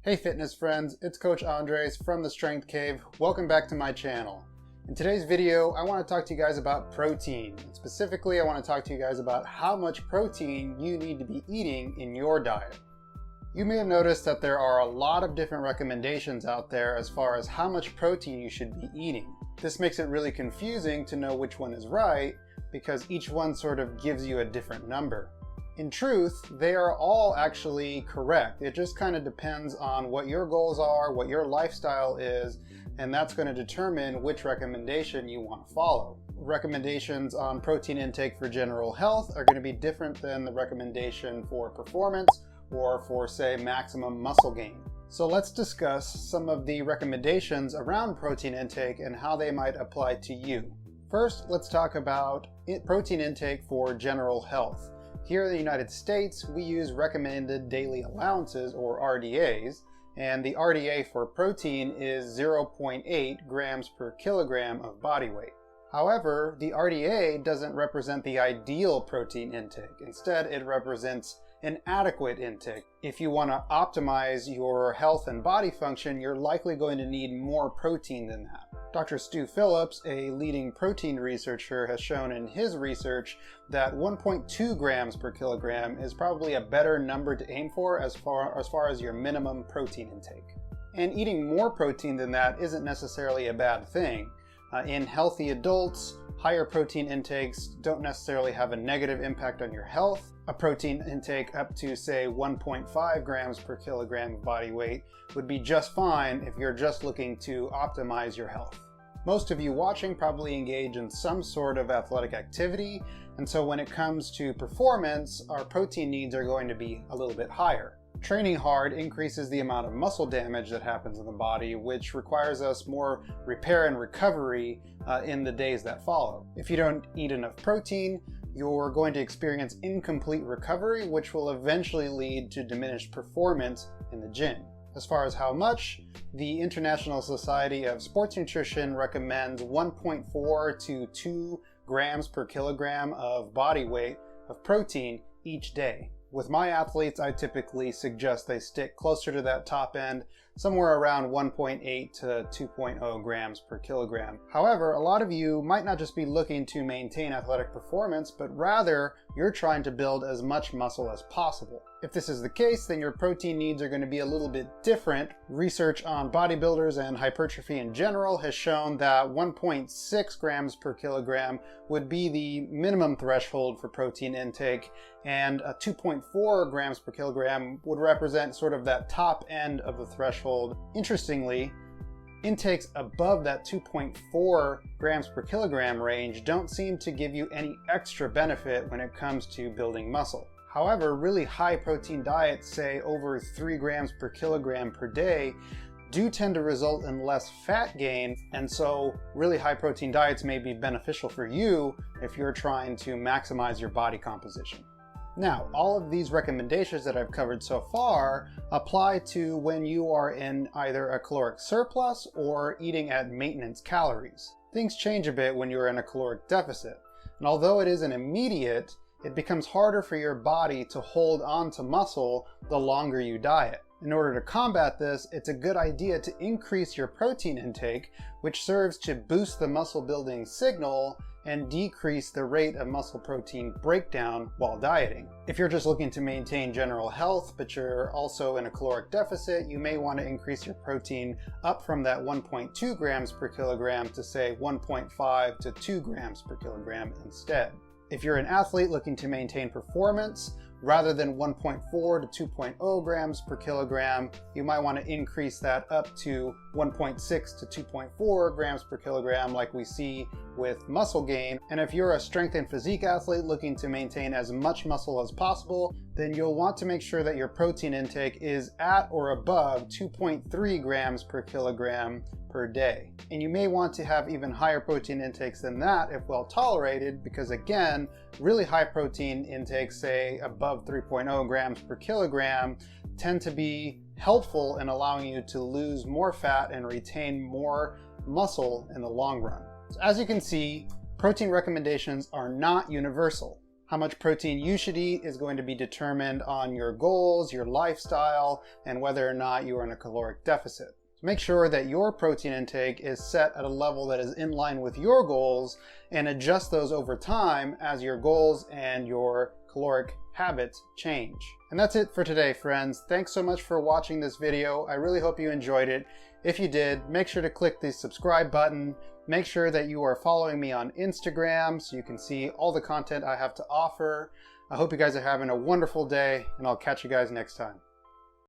Hey fitness friends, it's Coach Andres from the Strength Cave. Welcome back to my channel. In today's video, I want to talk to you guys about protein. Specifically, I want to talk to you guys about how much protein you need to be eating in your diet. You may have noticed that there are a lot of different recommendations out there as far as how much protein you should be eating. This makes it really confusing to know which one is right because each one sort of gives you a different number. In truth, they are all actually correct. It just kind of depends on what your goals are, what your lifestyle is, and that's going to determine which recommendation you want to follow. Recommendations on protein intake for general health are going to be different than the recommendation for performance or for, say, maximum muscle gain. So let's discuss some of the recommendations around protein intake and how they might apply to you. First, let's talk about protein intake for general health. Here in the United States, we use recommended daily allowances, or RDAs, and the RDA for protein is 0.8 grams per kilogram of body weight. However, the RDA doesn't represent the ideal protein intake. Instead, it represents an adequate intake. If you want to optimize your health and body function, you're likely going to need more protein than that. Dr. Stu Phillips, a leading protein researcher, has shown in his research that 1.2 grams per kilogram is probably a better number to aim for as far as your minimum protein intake. And eating more protein than that isn't necessarily a bad thing. In healthy adults, higher protein intakes don't necessarily have a negative impact on your health. A protein intake up to, say, 1.5 grams per kilogram of body weight would be just fine if you're just looking to optimize your health. Most of you watching probably engage in some sort of athletic activity, and so when it comes to performance, our protein needs are going to be a little bit higher. Training hard increases the amount of muscle damage that happens in the body, which requires us more repair and recovery in the days that follow. If you don't eat enough protein, you're going to experience incomplete recovery, which will eventually lead to diminished performance in the gym. As far as how much, the International Society of Sports Nutrition recommends 1.4 to 2 grams per kilogram of body weight of protein each day. With my athletes, I typically suggest they stick closer to that top end, somewhere around 1.8 to 2.0 grams per kilogram. However, a lot of you might not just be looking to maintain athletic performance, but rather you're trying to build as much muscle as possible. If this is the case, then your protein needs are going to be a little bit different. Research on bodybuilders and hypertrophy in general has shown that 1.6 grams per kilogram would be the minimum threshold for protein intake, and 2.4 grams per kilogram would represent sort of that top end of the threshold. Interestingly, intakes above that 2.4 grams per kilogram range don't seem to give you any extra benefit when it comes to building muscle. However, really high protein diets, say over 3 grams per kilogram per day, do tend to result in less fat gain, and so really high protein diets may be beneficial for you if you're trying to maximize your body composition. Now, all of these recommendations that I've covered so far apply to when you are in either a caloric surplus or eating at maintenance calories. Things change a bit when you're in a caloric deficit, and although it isn't immediate, it becomes harder for your body to hold on to muscle the longer you diet. In order to combat this, it's a good idea to increase your protein intake, which serves to boost the muscle building signal and decrease the rate of muscle protein breakdown while dieting. If you're just looking to maintain general health, but you're also in a caloric deficit, you may want to increase your protein up from that 1.2 grams per kilogram to, say, 1.5 to 2 grams per kilogram instead. If you're an athlete looking to maintain performance, rather than 1.4 to 2.0 grams per kilogram, you might want to increase that up to 1.6 to 2.4 grams per kilogram like we see with muscle gain. And if you're a strength and physique athlete looking to maintain as much muscle as possible, then you'll want to make sure that your protein intake is at or above 2.3 grams per kilogram per day. And you may want to have even higher protein intakes than that if well tolerated, because again, really high protein intakes, say above 3.0 grams per kilogram, tend to be helpful in allowing you to lose more fat and retain more muscle in the long run. So as you can see, protein recommendations are not universal. How much protein you should eat is going to be determined on your goals, your lifestyle, and whether or not you are in a caloric deficit. Make sure that your protein intake is set at a level that is in line with your goals and adjust those over time as your goals and your caloric habits change. And that's it for today, friends. Thanks so much for watching this video. I really hope you enjoyed it. If you did, make sure to click the subscribe button. Make sure that you are following me on Instagram so you can see all the content I have to offer. I hope you guys are having a wonderful day, and I'll catch you guys next time.